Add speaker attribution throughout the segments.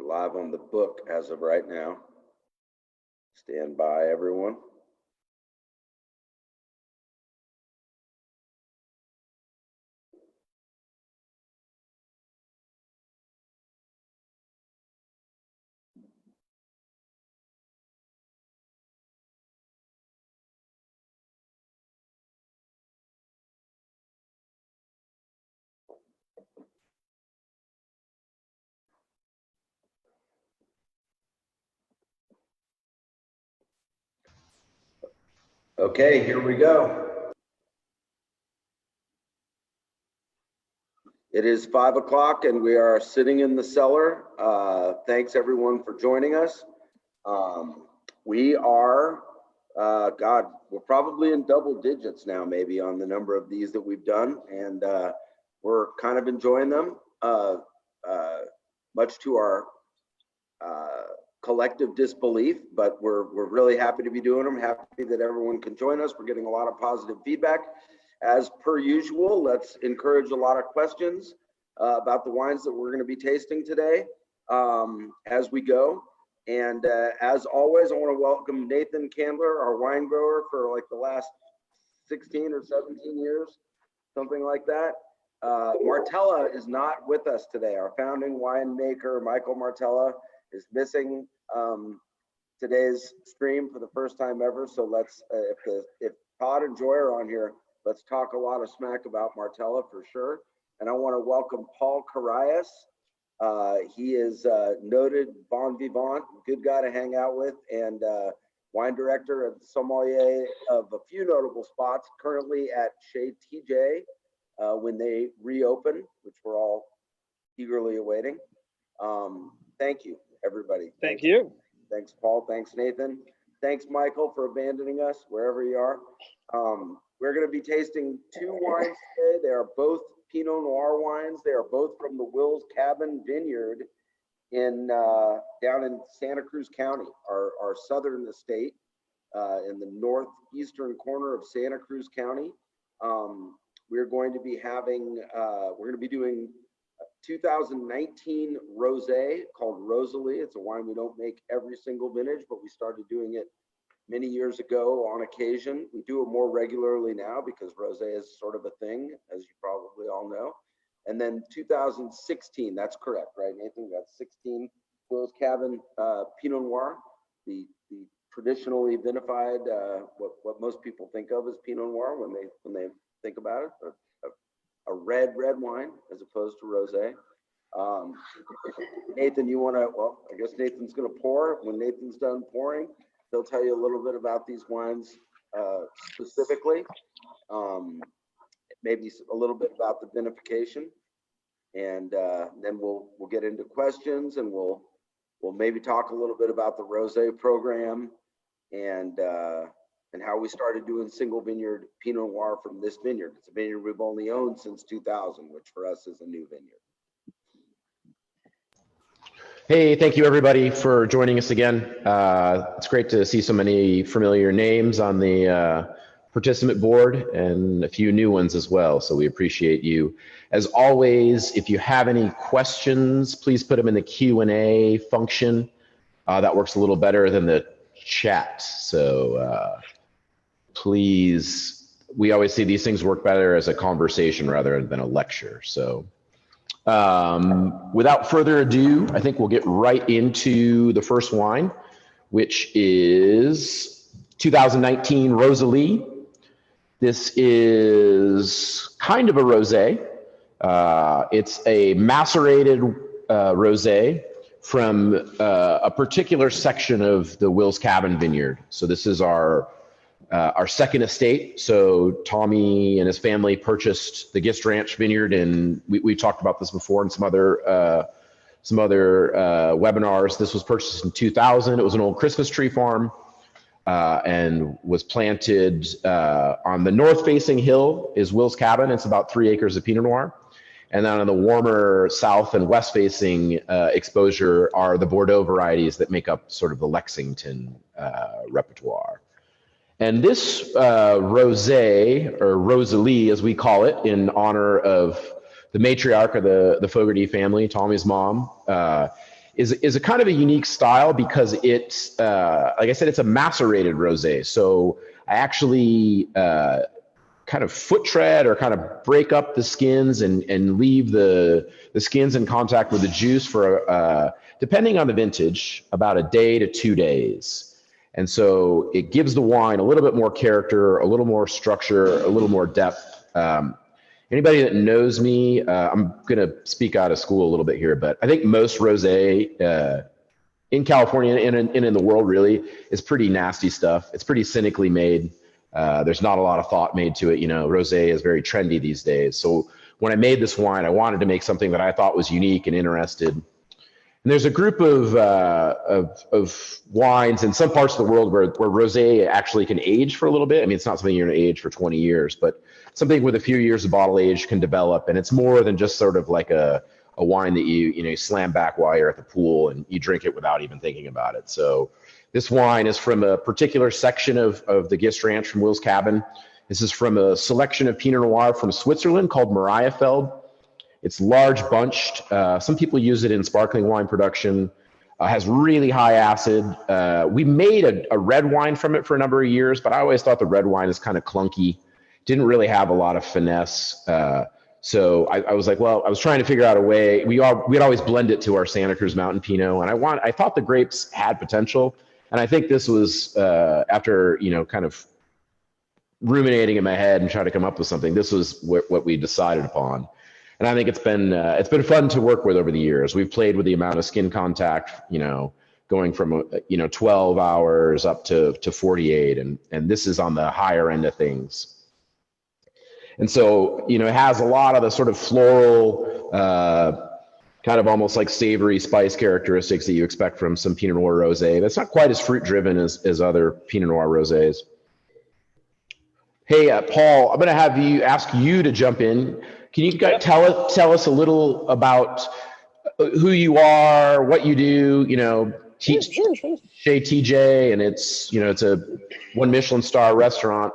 Speaker 1: live on the book as of right now. Stand by, everyone. Okay, here we go. It is 5 o'clock and we are sitting in the cellar. Thanks everyone for joining us. We are, God, we're probably in double digits now, maybe on the number of these that we've done, and we're kind of enjoying them, much to our collective disbelief, but we're really happy to be doing them, happy that everyone can join us. We're getting a lot of positive feedback. As per usual, let's encourage a lot of questions about the wines that we're going to be tasting today as we go. And as always, I want to welcome Nathan Candler, our wine grower for like the last 16 or 17 years, something like that. Martella is not with us today. Our founding winemaker, Michael Martella, is missing today's stream for the first time ever. So let's, if Todd and Joy are on here, let's talk a lot of smack about Martella for sure. And I want to welcome Paul Carayas. He is a noted bon vivant, good guy to hang out with, and wine director and sommelier of a few notable spots, currently at Chez TJ when they reopen, which we're all eagerly awaiting. Thank you, everybody.
Speaker 2: Thank you.
Speaker 1: Thanks, Paul. Thanks, Nathan. Thanks, Michael, for abandoning us wherever you are. We're going to be tasting two wines today. They are both Pinot Noir wines. They are both from the Will's Cabin Vineyard in down in Santa Cruz County, our southern estate, in the northeastern corner of Santa Cruz County. We're going to be having, we're going to be doing 2019 Rosé called Rosalee. It's a wine we don't make every single vintage, but we started doing it many years ago on occasion. We do it more regularly now because Rosé is sort of a thing, as you probably all know. And then 2016, that's correct, right, Nathan? We got 16 Will's Cabin Pinot Noir, the traditionally vinified, what most people think of as Pinot Noir when they think about it, a red wine as opposed to rosé. Nathan, you want to? Well, I guess Nathan's going to pour. When Nathan's done pouring, he'll tell you a little bit about these wines specifically, maybe a little bit about the vinification, and then we'll get into questions, and we'll maybe talk a little bit about the rosé program and how we started doing single vineyard Pinot Noir from this vineyard. It's a vineyard we've only owned since 2000, which for us is a new vineyard.
Speaker 3: Hey, thank you everybody for joining us again. It's great to see so many familiar names on the participant board and a few new ones as well. So we appreciate you. As always, if you have any questions, please put them in the Q&A function. That works a little better than the chat. So please, we always say these things work better as a conversation rather than a lecture. So without further ado, I think we'll get right into the first wine, which is 2019 Rosalee. This is kind of a rosé. It's a macerated rosé from a particular section of the Will's Cabin Vineyard. So this is our second estate. So Tommy and his family purchased the Gist Ranch Vineyard, and we talked about this before in some other webinars. This was purchased in 2000. It was an old Christmas tree farm and was planted on the north-facing hill is Will's Cabin. It's about 3 acres of Pinot Noir. And then on the warmer south and west-facing exposure are the Bordeaux varieties that make up sort of the Lexington repertoire. And this rosé, or Rosalee as we call it, in honor of the matriarch of the Fogarty family, Tommy's mom, is a kind of a unique style because it's, like I said, it's a macerated rosé. So I actually kind of foot tread or kind of break up the skins and leave the skins in contact with the juice for, depending on the vintage, about a day to 2 days. And so it gives the wine a little bit more character, a little more structure, a little more depth. Anybody that knows me, I'm going to speak out of school a little bit here, but I think most rosé in California and in the world really is pretty nasty stuff. It's pretty cynically made. There's not a lot of thought made to it. You know, rosé is very trendy these days. So when I made this wine, I wanted to make something that I thought was unique and interested. And there's a group of wines in some parts of the world where rosé actually can age for a little bit. I mean, it's not something you're going to age for 20 years, but something with a few years of bottle age can develop. And it's more than just sort of like a wine that you slam back while you're at the pool and you drink it without even thinking about it. So this wine is from a particular section of the Gist Ranch from Will's Cabin. This is from a selection of Pinot Noir from Switzerland called Mariafeld. It's large bunched. Some people use it in sparkling wine production. Has really high acid. We made a red wine from it for a number of years, but I always thought the red wine is kind of clunky. Didn't really have a lot of finesse. So I was like, well, I was trying to figure out a way. We'd always blend it to our Santa Cruz Mountain Pinot, and I thought the grapes had potential. And I think this was after kind of ruminating in my head and trying to come up with something. This was what we decided upon. And I think it's been fun to work with over the years. We've played with the amount of skin contact, going from 12 hours up to 48, and this is on the higher end of things. And so it has a lot of the sort of floral, kind of almost like savory spice characteristics that you expect from some Pinot Noir rosé. That's not quite as fruit driven as other Pinot Noir rosés. Hey, Paul, I'm going to ask you to jump in. Can you tell us a little about who you are, what you do? Chez TJ, and it's a 1 Michelin star restaurant.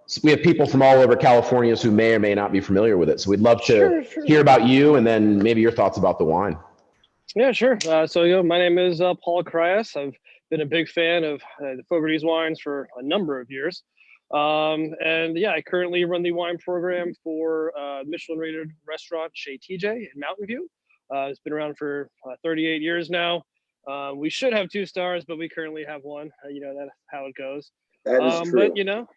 Speaker 3: So we have people from all over California who may or may not be familiar with it. So we'd love to hear about you and then maybe your thoughts about the wine.
Speaker 2: Yeah, sure. So my name is Paul Carayas. I've been a big fan of the Fogarty's wines for a number of years. I currently run the wine program for Michelin-rated restaurant Chez TJ in Mountain View. It's been around for 38 years now. We should have 2 stars, but we currently have 1. That's how it goes.
Speaker 1: That is true.
Speaker 2: But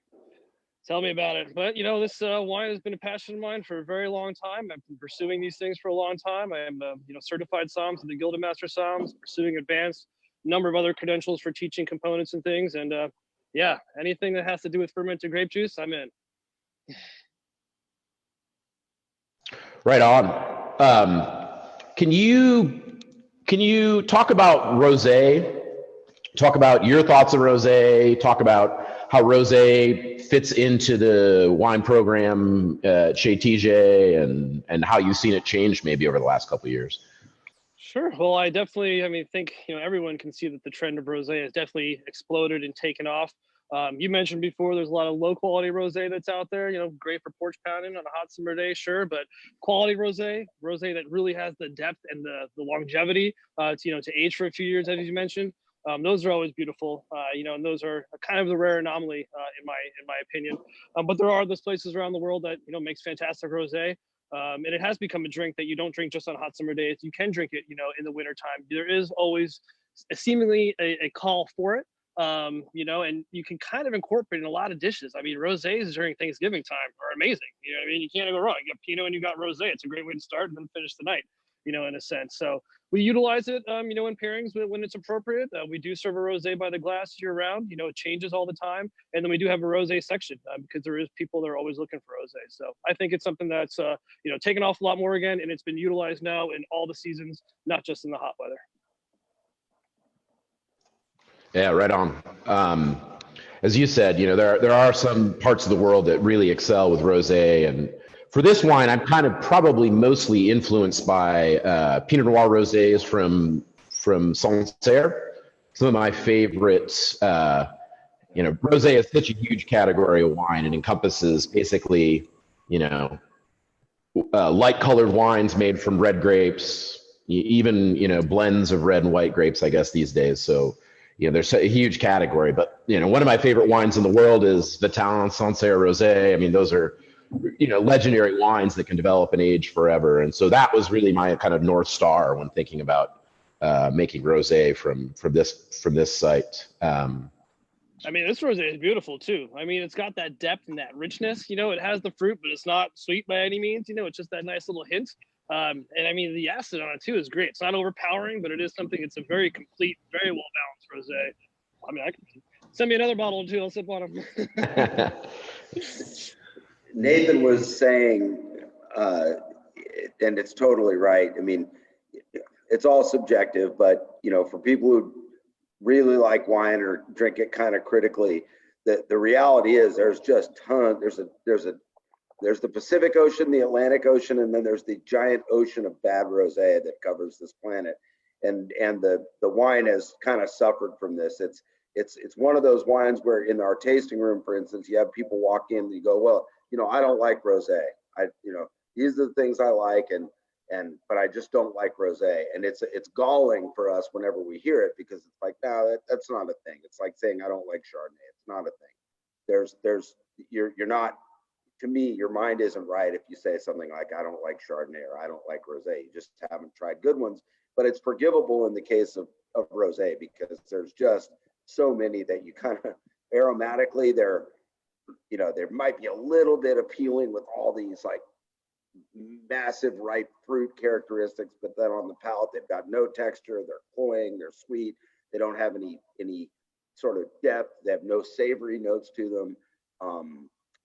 Speaker 2: tell me about it. But this wine has been a passion of mine for a very long time. I've been pursuing these things for a long time. I am certified Soms with the Gilded Master Soms, pursuing advanced number of other credentials for teaching components and things. And anything that has to do with fermented grape juice, I'm in.
Speaker 3: Right on. Can you talk about rosé? Talk about your thoughts of rosé. Talk about how rosé fits into the wine program at Chez TJ and how you've seen it change maybe over the last couple of years.
Speaker 2: Sure. Well, I definitely, think, everyone can see that the trend of rosé has definitely exploded and taken off. You mentioned before, there's a lot of low quality rosé that's out there, great for porch pounding on a hot summer day, sure. But quality rosé that really has the depth and the longevity, to age for a few years, as you mentioned. Those are always beautiful, and those are kind of the rare anomaly in my opinion. But there are those places around the world that, makes fantastic rosé. And it has become a drink that you don't drink just on hot summer days. You can drink it, in the wintertime. There is always seemingly a call for it, and you can kind of incorporate in a lot of dishes. I mean, rosés during Thanksgiving time are amazing. You can't go wrong. You got Pinot and you got rosé. It's a great way to start and then finish the night, in a sense. So we utilize it, in pairings when it's appropriate. We do serve a rosé by the glass year round. It changes all the time. And then we do have a rosé section because there is people that are always looking for rosé. So I think it's something that's, taken off a lot more again, and it's been utilized now in all the seasons, not just in the hot weather.
Speaker 3: Yeah, right on. As you said, there are some parts of the world that really excel with rosé, and for this wine, I'm kind of probably mostly influenced by Pinot Noir rosés from Sancerre. Some of my favorites. Rosé is such a huge category of wine. It encompasses basically, light colored wines made from red grapes, even, blends of red and white grapes, I guess, these days. So, there's a huge category. But, one of my favorite wines in the world is Vital, Sancerre, Rosé. I mean, those are, legendary wines that can develop and age forever. And so that was really my kind of North Star when thinking about making rosé from this site.
Speaker 2: I mean, this rosé is beautiful too. I mean, it's got that depth and that richness. It has the fruit, but it's not sweet by any means. It's just that nice little hint. And I mean, the acid on it too is great. It's not overpowering, but it is something. It's a very complete, very well balanced rosé. I mean, I can send me another bottle or two. I'll sip on them.
Speaker 1: Nathan was saying, and it's totally right. I mean, it's all subjective, but for people who really like wine or drink it kind of critically, the reality is there's just tons. There's the Pacific Ocean, the Atlantic Ocean, and then there's the giant ocean of bad rosé that covers this planet. And the wine has kind of suffered from this. It's one of those wines where in our tasting room, for instance, you have people walk in and you go, well, I don't like rosé. These are the things I like, but I just don't like rosé. And it's galling for us whenever we hear it, because it's like, no, that's not a thing. It's like saying I don't like Chardonnay. It's not a thing. You're not, to me, your mind isn't right if you say something like I don't like Chardonnay or I don't like rosé. You just haven't tried good ones. But it's forgivable in the case of rosé, because there's just so many that you kind of aromatically there might be a little bit appealing with all these like massive ripe fruit characteristics, but then on the palate they've got no texture. They're cloying, they're sweet, they don't have any sort of depth, they have no savory notes to them.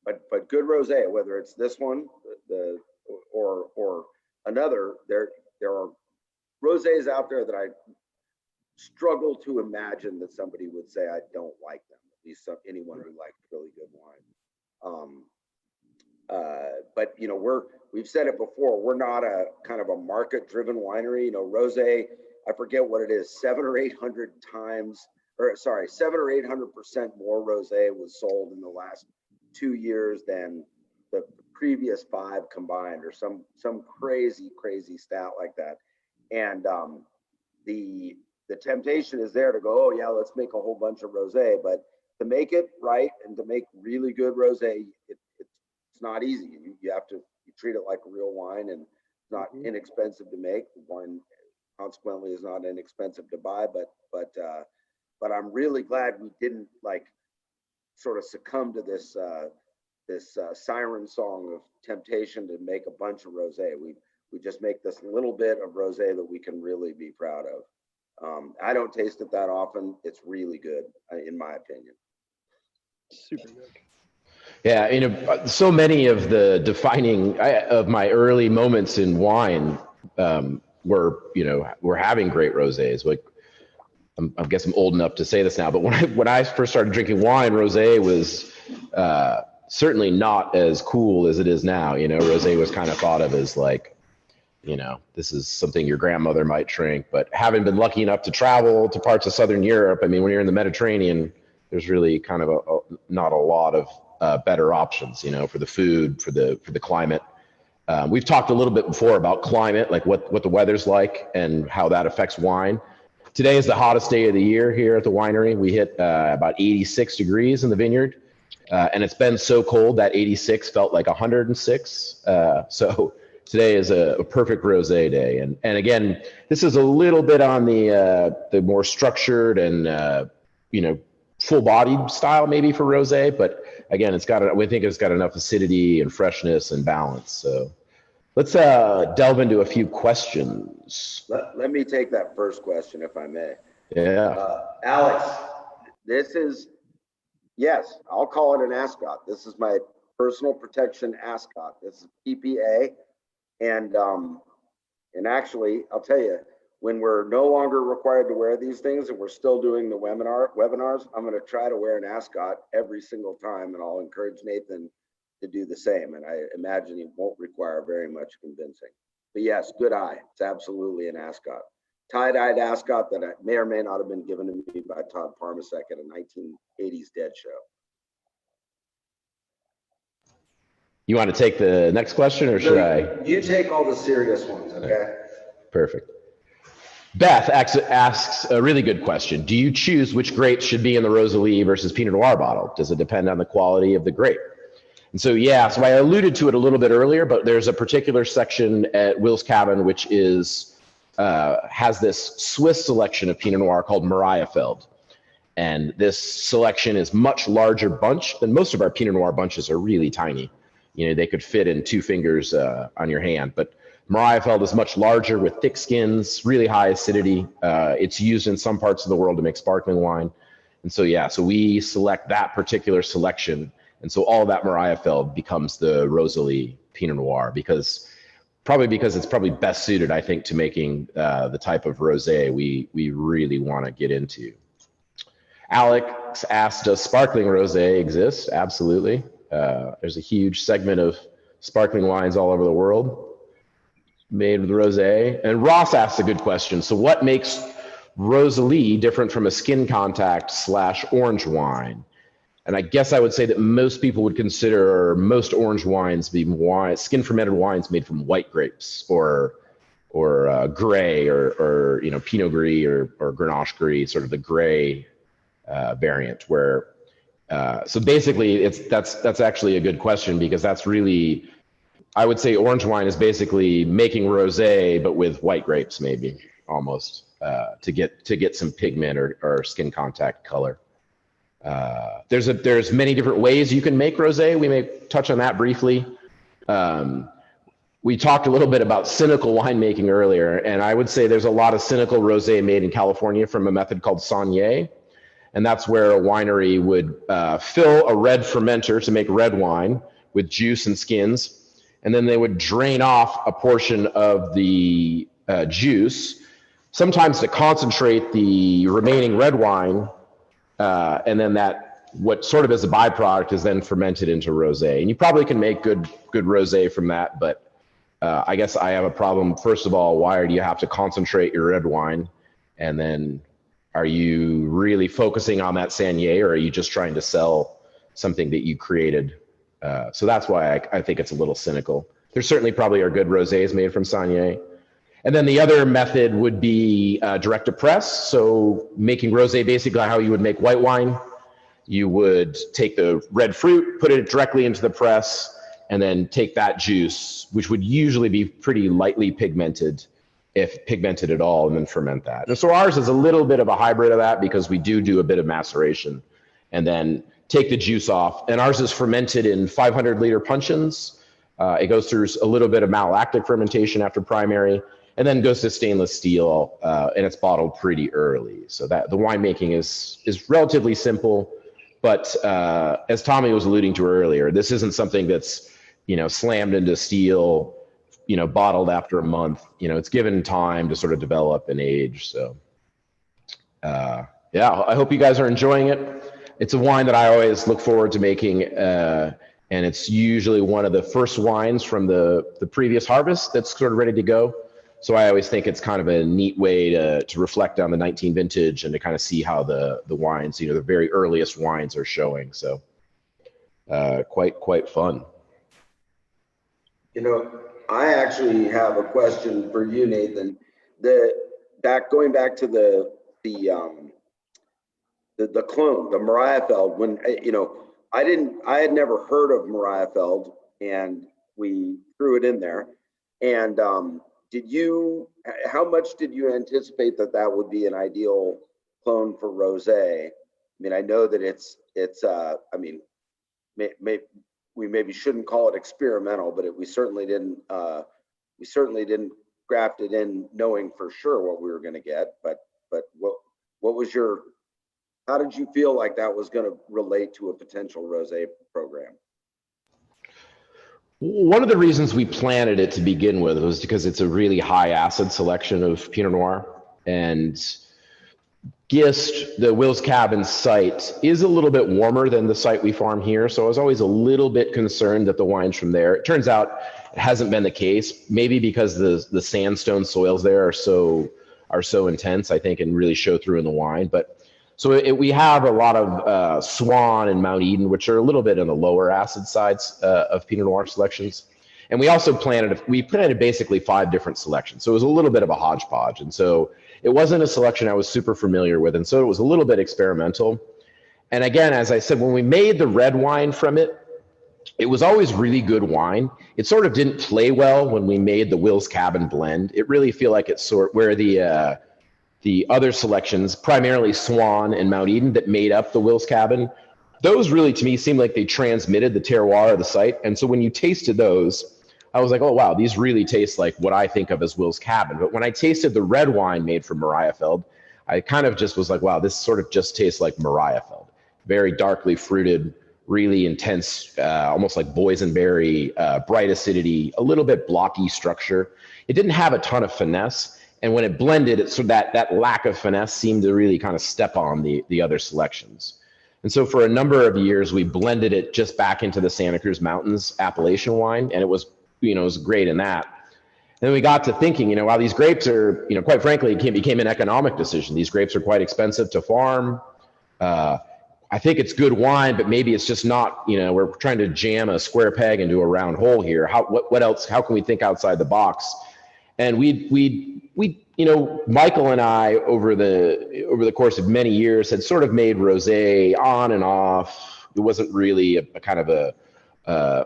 Speaker 1: But good rosé, whether it's this one or another, there are rosés out there that I struggle to imagine that somebody would say I don't like them. At least anyone who likes really good wine. But we've said it before, we're not a kind of a market-driven winery. Rosé, I forget what it is, 700 or 800 more rosé was sold in the last 2 years than the previous 5 combined, or some crazy stat like that. And the temptation is there to go, oh yeah, let's make a whole bunch of rosé, but to make it right and to make really good rosé, it's not easy. You have to treat it like a real wine, and it's not inexpensive to make. The wine consequently is not inexpensive to buy, but I'm really glad we didn't sort of succumb to this siren song of temptation to make a bunch of rosé. We just make this little bit of rosé that we can really be proud of. I don't taste it that often. It's really good, in my opinion.
Speaker 2: Super good.
Speaker 3: Yeah, so many of the defining of my early moments in wine were having great rosés. Like, I guess I'm old enough to say this now, but when I first started drinking wine, rosé was certainly not as cool as it is now. Rosé was kind of thought of as like, this is something your grandmother might drink. But having been lucky enough to travel to parts of Southern Europe, I mean, when you're in the Mediterranean, there's really kind of not a lot of better options, for the food, for the climate. We've talked a little bit before about climate, like what the weather's like and how that affects wine. Today is the hottest day of the year here at the winery. We hit about 86 degrees in the vineyard, and it's been so cold that 86 felt like 106. So today is a perfect rosé day. And again, this is a little bit on the more structured and full-bodied style maybe for rosé, but again, we think it's got enough acidity and freshness and balance. So let's delve into a few questions.
Speaker 1: Let me take that first question, if I may.
Speaker 3: Yeah.
Speaker 1: Alex, yes, I'll call it an ascot. This is my personal protection ascot. This is PPA. And actually, I'll tell you, when we're no longer required to wear these things and we're still doing the webinars, I'm going to try to wear an ascot every single time, and I'll encourage Nathan to do the same. And I imagine he won't require very much convincing. But yes, good eye. It's absolutely an ascot. Tie-dyed ascot that may or may not have been given to me by Todd Parmasek at a 1980s Dead show.
Speaker 3: You want to take the next question, or should I?
Speaker 1: You take all the serious ones, okay?
Speaker 3: Perfect. Beth asks a really good question. Do you choose which grapes should be in the Rosalee versus Pinot Noir bottle? Does it depend on the quality of the grape? And so, yeah, so I alluded to it a little bit earlier, but there's a particular section at Will's Cabin which is has this Swiss selection of Pinot Noir called Mariafeld. And this selection is much larger bunch than most of our Pinot Noir bunches are really tiny. You know, they could fit in 2 fingers on your hand, but Mariafeld is much larger with thick skins, really high acidity. It's used in some parts of the world to make sparkling wine. And so, yeah, so we select that particular selection. And so all of that Mariafeld becomes the Rosalee Pinot Noir because it's probably best suited, I think, to making the type of rosé we really want to get into. Alex asked, does sparkling rosé exist? Absolutely. There's a huge segment of sparkling wines all over the world made with rosé. And Ross asked a good question. So what makes Rosalee different from a skin contact / orange wine? And I guess I would say that most people would consider most orange wines be skin fermented wines made from white grapes or gray or you know, Pinot Gris or Grenache Gris, sort of the gray variant where so basically that's actually a good question because that's really, I would say orange wine is basically making rosé but with white grapes maybe almost to get some pigment or skin contact color. There's many different ways you can make rosé. We may touch on that briefly. We talked a little bit about cynical winemaking earlier, and I would say there's a lot of cynical rosé made in California from a method called Saunier. And that's where a winery would fill a red fermenter to make red wine with juice and skins. And then they would drain off a portion of the juice, sometimes to concentrate the remaining red wine. And then what sort of as a byproduct is then fermented into rosé. And you probably can make good rosé from that. But I guess I have a problem. First of all, why do you have to concentrate your red wine? And then are you really focusing on that Saunier, or are you just trying to sell something that you created? So that's why I think it's a little cynical. There certainly probably are good rosés made from Saunier. And then the other method would be direct to press. So making rosé basically how you would make white wine. You would take the red fruit, put it directly into the press, and then take that juice, which would usually be pretty lightly pigmented, if pigmented at all, and then ferment that. And so ours is a little bit of a hybrid of that because we do a bit of maceration and then take the juice off. And ours is fermented in 500-liter puncheons. It goes through a little bit of malolactic fermentation after primary, and then goes to stainless steel, and it's bottled pretty early. So that the winemaking is relatively simple, but as Tommy was alluding to earlier, this isn't something that's, you know, slammed into steel, you know, bottled after a month. You know, it's given time to sort of develop and age. So yeah, I hope you guys are enjoying it. It's a wine that I always look forward to making, and it's usually one of the first wines from the previous harvest that's sort of ready to go. So I always think it's kind of a neat way to reflect on the 19 vintage and to kind of see how the wines, you know, the very earliest wines are showing. So quite fun.
Speaker 1: You know, I actually have a question for you, Nathan. Going back to the clone, the Mariafeld. When you know, I had never heard of Mariafeld, and we threw it in there. And how much did you anticipate that would be an ideal clone for rosé? I mean, I know that it's I mean, we maybe shouldn't call it experimental, but we certainly didn't graft it in knowing for sure what we were going to get. But what was how did you feel like that was going to relate to a potential rosé program?
Speaker 3: One of the reasons we planted it to begin with was because it's a really high acid selection of Pinot Noir, and Gist, the Will's Cabin site, is a little bit warmer than the site we farm here. So I was always a little bit concerned that the wines from there, it turns out it hasn't been the case, maybe because the sandstone soils there are so intense, I think, and really show through in the wine. But so we have a lot of Swan and Mount Eden, which are a little bit on the lower acid sides of Pinot Noir selections. And we also planted basically 5 different selections. So it was a little bit of a hodgepodge. And so it wasn't a selection I was super familiar with. And so it was a little bit experimental. And again, as I said, when we made the red wine from it, it was always really good wine. It sort of didn't play well when we made the Will's Cabin blend. It really feel like it's where the other selections, primarily Swan and Mount Eden, that made up the Will's Cabin, those really to me seemed like they transmitted the terroir of the site. And so when you tasted those, I was like, oh wow, these really taste like what I think of as Will's Cabin. But when I tasted the red wine made from Mariafeld, I kind of just was like, wow, this sort of just tastes like Mariafeld. Very darkly fruited, really intense, almost like boysenberry, bright acidity, a little bit blocky structure. It didn't have a ton of finesse. And when it blended, so that lack of finesse seemed to really kind of step on the other selections. And so for a number of years, we blended it just back into the Santa Cruz Mountains appellation wine. And it was, it was great in that. And then we got to thinking, wow, these grapes are, quite frankly, it became an economic decision. These grapes are quite expensive to farm. I think it's good wine, but maybe it's just not, we're trying to jam a square peg into a round hole here. What else, how can we think outside the box? And we Michael and I over the course of many years had sort of made rosé on and off. It wasn't really a kind of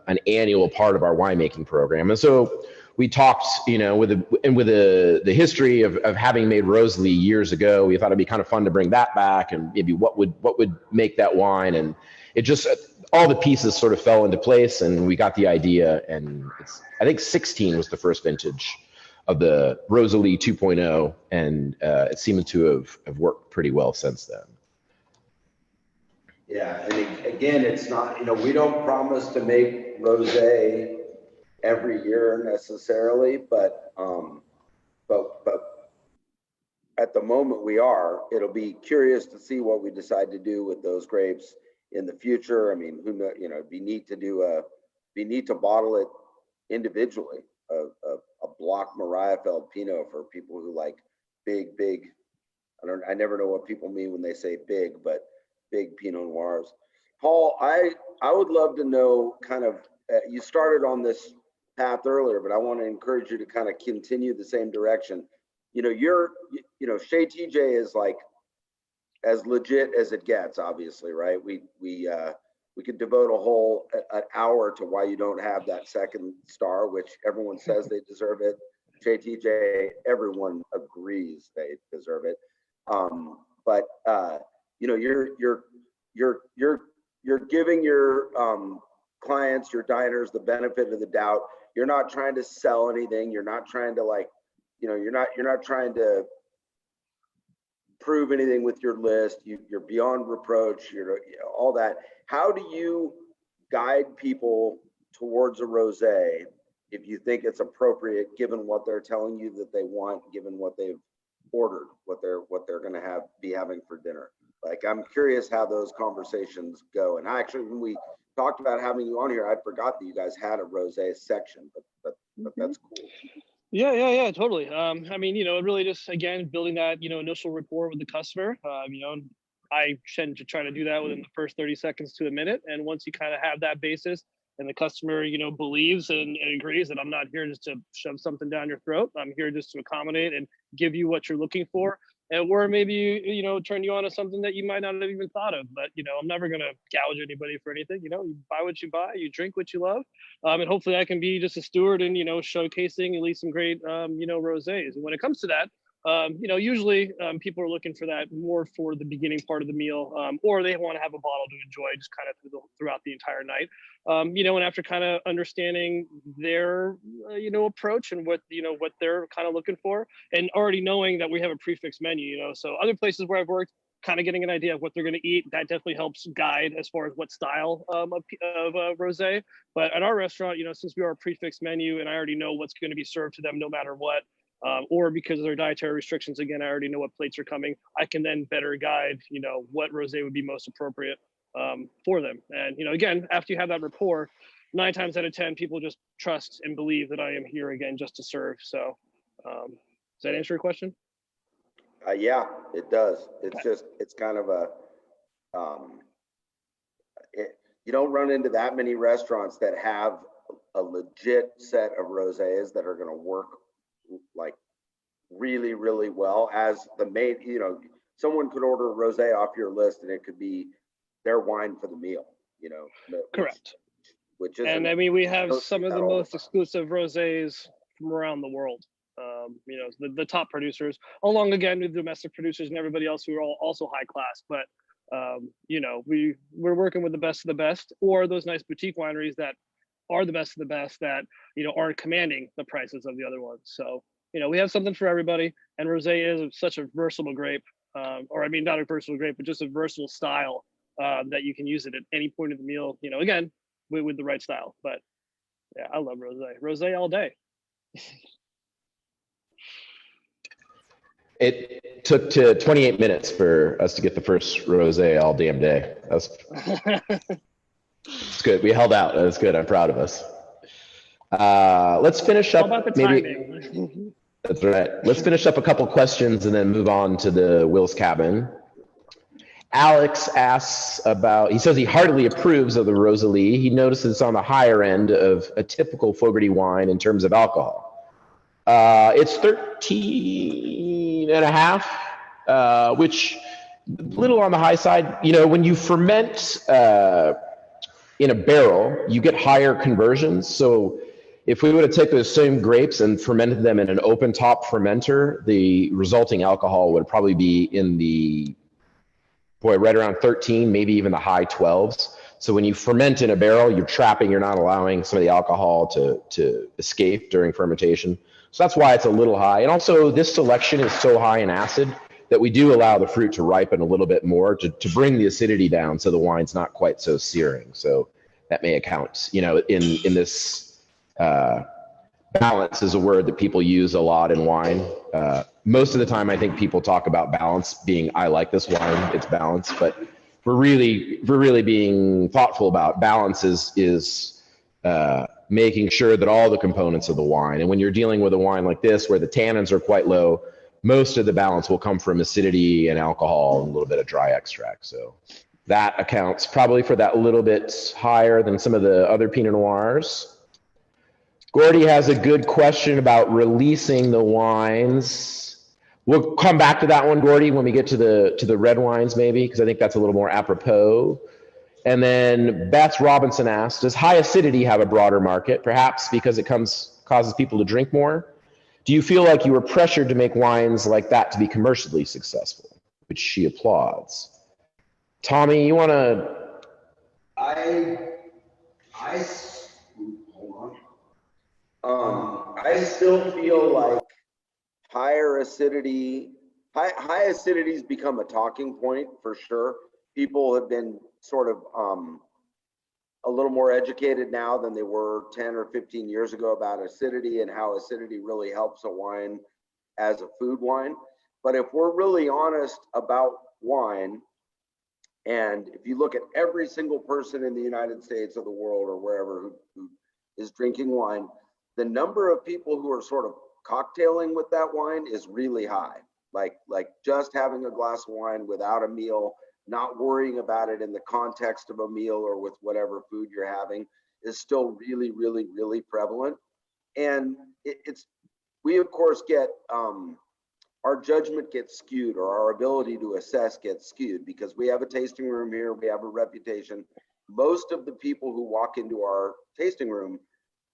Speaker 3: an annual part of our winemaking program. And so we talked, with the history of having made Rosalee years ago, we thought it'd be kind of fun to bring that back and maybe what would make that wine. And it just, all the pieces sort of fell into place and we got the idea. And I think 16 was the first vintage of the Rosalee 2.0. And it seemed to have worked pretty well since then.
Speaker 1: Yeah, and again, it's not, we don't promise to make rosé every year necessarily, but at the moment we are. It'll be curious to see what we decide to do with those grapes in the future. I mean, who knows, it'd be neat to bottle it individually, a block Mariafeld Pinot for people who like big, I never know what people mean when they say big, but big Pinot Noirs. Paul, I would love to know kind of, you started on this path earlier, but I want to encourage you to kind of continue the same direction. Chez TJ is like as legit as it gets, obviously, right? We could devote a whole an hour to why you don't have that second star, which everyone says they deserve it. Chez TJ, everyone agrees they deserve it. But you're giving your clients, your diners, the benefit of the doubt. You're not trying to sell anything. You're not trying to you're not trying to prove anything with your list. You're beyond reproach. You're all that. How do you guide people towards a rosé if you think it's appropriate, given what they're telling you that they want, given what they've ordered, what they're going to be having for dinner? Like, I'm curious how those conversations go. And actually, when we talked about having you on here, I forgot that you guys had a rosé section, but that's cool.
Speaker 2: Yeah, totally. I mean, it really just, again, building that, initial rapport with the customer. I tend to try to do that within the first 30 seconds to a minute. And once you kind of have that basis and the customer, believes and agrees that I'm not here just to shove something down your throat. I'm here just to accommodate and give you what you're looking for. Or maybe, turn you on to something that you might not have even thought of. But, I'm never going to gouge anybody for anything. You buy what you buy, you drink what you love. And hopefully I can be just a steward and, showcasing at least some great, rosés. And when it comes to that, usually people are looking for that more for the beginning part of the meal, or they want to have a bottle to enjoy just kind of throughout the entire night. And after kind of understanding their, approach and what they're kind of looking for, and already knowing that we have a prefix menu, so other places where I've worked, kind of getting an idea of what they're going to eat, that definitely helps guide as far as what style of rosé. But at our restaurant, since we are a prefix menu and I already know what's going to be served to them no matter what, or because of their dietary restrictions, again, I already know what plates are coming. I can then better guide, what rosé would be most appropriate for them. And, again, after you have that rapport, 9 times out of 10, people just trust and believe that I am here again just to serve. So does that answer your question?
Speaker 1: Yeah, it does. It's kind of you don't run into that many restaurants that have a legit set of rosés that are going to work like really, really well as the main, someone could order a rosé off your list and it could be their wine for the meal,
Speaker 2: Correct.
Speaker 1: Which is,
Speaker 2: and I mean, we have some of the most exclusive rosés from around the world. The top producers, along again with domestic producers and everybody else who are all also high class. But we're working with the best of the best, or those nice boutique wineries that are the best of the best that aren't commanding the prices of the other ones. So we have something for everybody, and rosé is such a versatile grape, or I mean, not a versatile grape, but just a versatile style that you can use it at any point of the meal. Again, with the right style. But yeah, I love rosé. Rosé all day.
Speaker 3: It took to 28 minutes for us to get the first rosé all damn day. That's it's good. We held out. That's good. I'm proud of us. Let's finish up.
Speaker 2: How about the timing?
Speaker 3: That's right. Let's finish up a couple questions and then move on to the Will's Cabin. Alex asks about, he says he heartily approves of the Rosalee. He notices it's on the higher end of a typical Fogarty wine in terms of alcohol. It's 13 and a half, which a little on the high side. When you ferment in a barrel, you get higher conversions. So if we would have taken those same grapes and fermented them in an open top fermenter, the resulting alcohol would probably be in the, right around 13, maybe even the high 12s. So when you ferment in a barrel, you're not allowing some of the alcohol to escape during fermentation. So that's why it's a little high. And also this selection is so high in acid that we do allow the fruit to ripen a little bit more to bring the acidity down so the wine's not quite so searing. So that may account, in this, balance is a word that people use a lot in wine. Most of the time, I think people talk about balance being, I like this wine, it's balanced, but we're really being thoughtful about balance is making sure that all the components of the wine, and when you're dealing with a wine like this, where the tannins are quite low, most of the balance will come from acidity and alcohol and a little bit of dry extract. So that accounts probably for that little bit higher than some of the other Pinot Noirs. Gordy has a good question about releasing the wines. We'll come back to that one, Gordy, when we get to the red wines, maybe, because I think that's a little more apropos. And then Beth Robinson asked, does high acidity have a broader market, perhaps because it causes people to drink more? Do you feel like you were pressured to make wines like that to be commercially successful? Which she applauds. Tommy, you want to?
Speaker 1: I still feel like higher acidity, high acidity's become a talking point for sure. People have been sort of a little more educated now than they were 10 or 15 years ago about acidity and how acidity really helps a wine as a food wine. But if we're really honest about wine, and if you look at every single person in the United States or the world or wherever who is drinking wine, the number of people who are sort of cocktailing with that wine is really high. Like just having a glass of wine without a meal, not worrying about it in the context of a meal or with whatever food you're having is still really, really, really prevalent. And we of course get, our judgment gets skewed, or our ability to assess gets skewed, because we have a tasting room here, we have a reputation. Most of the people who walk into our tasting room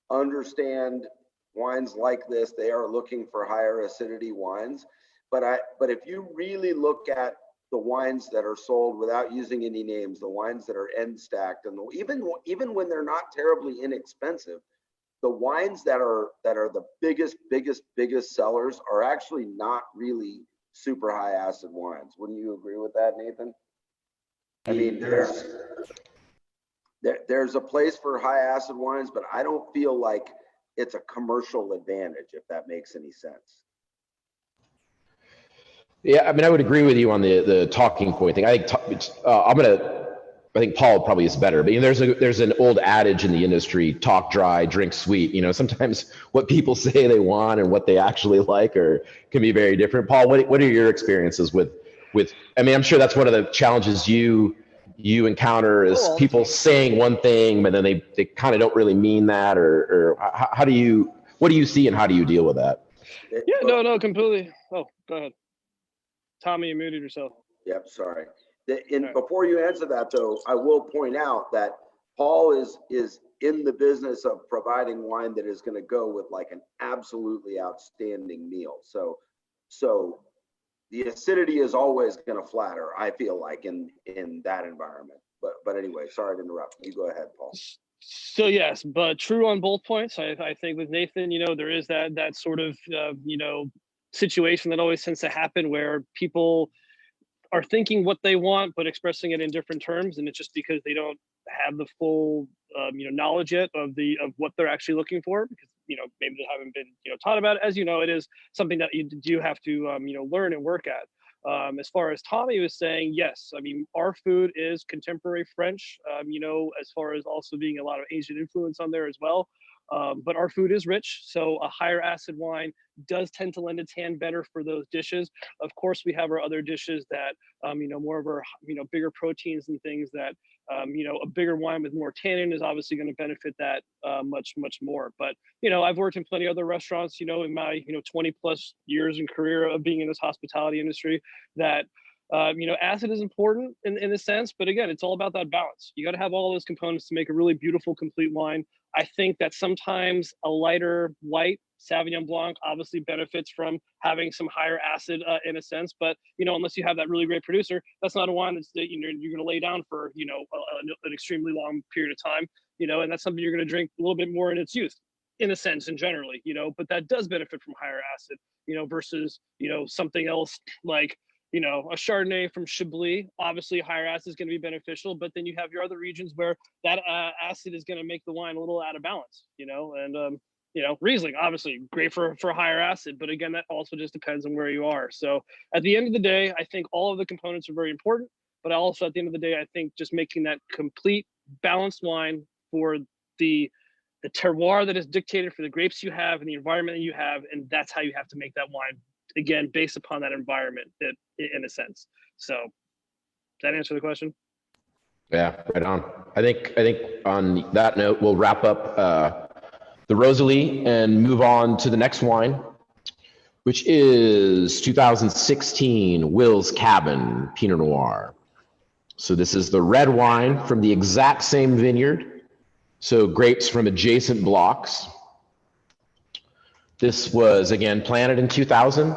Speaker 1: understand wines like this. They are looking for higher acidity wines. But if you really look at the wines that are sold without using any names, the wines that are end stacked, and even when they're not terribly inexpensive, the wines that are the biggest sellers are actually not really super high acid wines. Wouldn't you agree with that, Nathan? I mean, there's a place for high acid wines, but I don't feel like it's a commercial advantage, if that makes any sense.
Speaker 3: Yeah, I mean, I would agree with you on the talking point thing. I think Paul probably is better, but there's an old adage in the industry: talk dry, drink sweet. Sometimes what people say they want and what they actually like can be very different. Paul, what are your experiences with? I mean, I'm sure that's one of the challenges you you encounter as
Speaker 2: all the
Speaker 3: people
Speaker 2: time.
Speaker 3: saying one thing, but then they kind of don't really mean that, or how do you, what do you see and how do you deal with that?
Speaker 2: Yeah, no, completely. Oh, go ahead. Tommy, you muted yourself.
Speaker 1: Yep, sorry.
Speaker 2: Right.
Speaker 1: Before you answer that though, I will point out that Paul is in the business of providing wine that is going to go with like an absolutely outstanding meal. So the acidity is always going to flatter, I feel like, in that environment. But anyway, sorry to interrupt. You go ahead, Paul.
Speaker 2: So yes, but true on both points. I think with Nathan, there is that sort of situation that always tends to happen where people are thinking what they want but expressing it in different terms, and it's just because they don't have the full knowledge yet of what they're actually looking for, because maybe they haven't been taught about it. As it is something that you do have to learn and work at. As far as Tommy was saying, yes, I mean, our food is contemporary French, as far as also being a lot of Asian influence on there as well. But our food is rich, so a higher acid wine does tend to lend its hand better for those dishes. Of course, we have our other dishes that, more of our, bigger proteins and things that, a bigger wine with more tannin is obviously going to benefit that much more. But, I've worked in plenty of other restaurants, in my, 20 plus years in career of being in this hospitality industry, that acid is important in a sense, but again, it's all about that balance. You got to have all those components to make a really beautiful, complete wine. I think that sometimes a lighter white Sauvignon Blanc obviously benefits from having some higher acid in a sense, but unless you have that really great producer, that's not a wine that's you're going to lay down for an extremely long period of time, and that's something you're going to drink a little bit more in its youth, in a sense, and generally, but that does benefit from higher acid, versus something else like a Chardonnay from Chablis. Obviously higher acid is going to be beneficial, but then you have your other regions where that acid is going to make the wine a little out of balance, and Riesling, obviously great for higher acid, but again, that also just depends on where you are. So at the end of the day, I think all of the components are very important, but also at the end of the day, I think just making that complete balanced wine for the terroir that is dictated for the grapes you have and the environment that you have, and that's how you have to make that wine, again, based upon that environment, that in a sense. So does that answer the question?
Speaker 3: Yeah, right on. I think on that note, we'll wrap up the Rosalee and move on to the next wine, which is 2016 Will's Cabin Pinot Noir. So this is the red wine from the exact same vineyard. So grapes from adjacent blocks. This was, again, planted in 2000.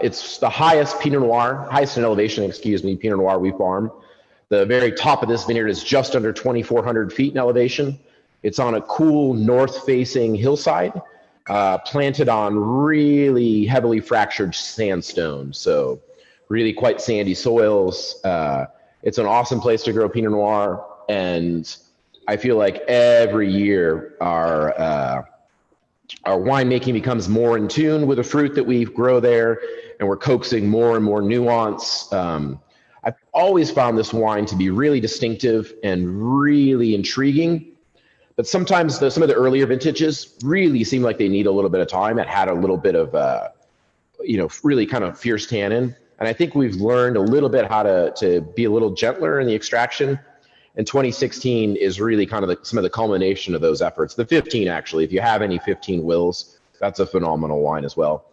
Speaker 3: It's the highest in elevation, Pinot Noir we farm. The very top of this vineyard is just under 2,400 feet in elevation. It's on a cool north-facing hillside, planted on really heavily fractured sandstone. So really quite sandy soils. It's an awesome place to grow Pinot Noir. And I feel like every year our winemaking becomes more in tune with the fruit that we grow there, and we're coaxing more and more nuance. I've always found this wine to be really distinctive and really intriguing, but sometimes some of the earlier vintages really seem like they need a little bit of time. It had a little bit of, really kind of fierce tannin. And I think we've learned a little bit how to be a little gentler in the extraction. And 2016 is really kind of some of the culmination of those efforts. The 15, actually, if you have any 15 Wills, that's a phenomenal wine as well.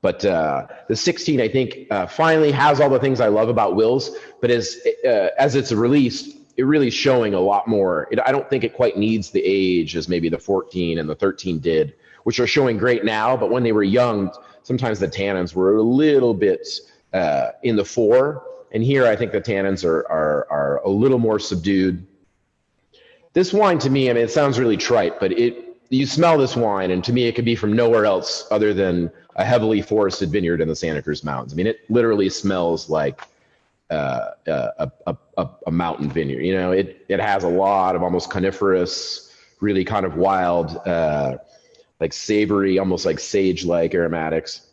Speaker 3: But the 16, I think, finally has all the things I love about Wills, but as it's released, it really is showing a lot more. I don't think it quite needs the age as maybe the 14 and the 13 did, which are showing great now, but when they were young, sometimes the tannins were a little bit in the 4. And here, I think the tannins are a little more subdued. This wine, to me, I mean, it sounds really trite, but you smell this wine, and to me, it could be from nowhere else other than a heavily forested vineyard in the Santa Cruz Mountains. I mean, it literally smells like a mountain vineyard. It has a lot of almost coniferous, really kind of wild, like savory, almost like sage-like aromatics.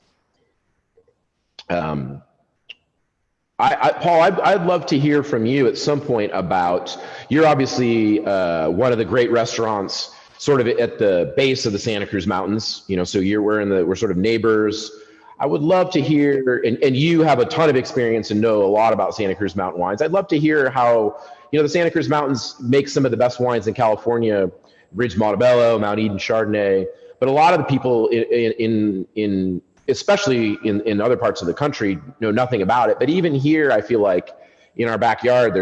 Speaker 3: Paul, I'd love to hear from you at some point about, you're obviously one of the great restaurants sort of at the base of the Santa Cruz Mountains, so we're sort of neighbors. I would love to hear, and you have a ton of experience and know a lot about Santa Cruz Mountain wines. I'd love to hear how you know, the Santa Cruz Mountains make some of the best wines in California, Ridge Montebello, Mount Eden Chardonnay. But a lot of the people in especially in other parts of the country know nothing about it. But even here, I feel like in our backyard,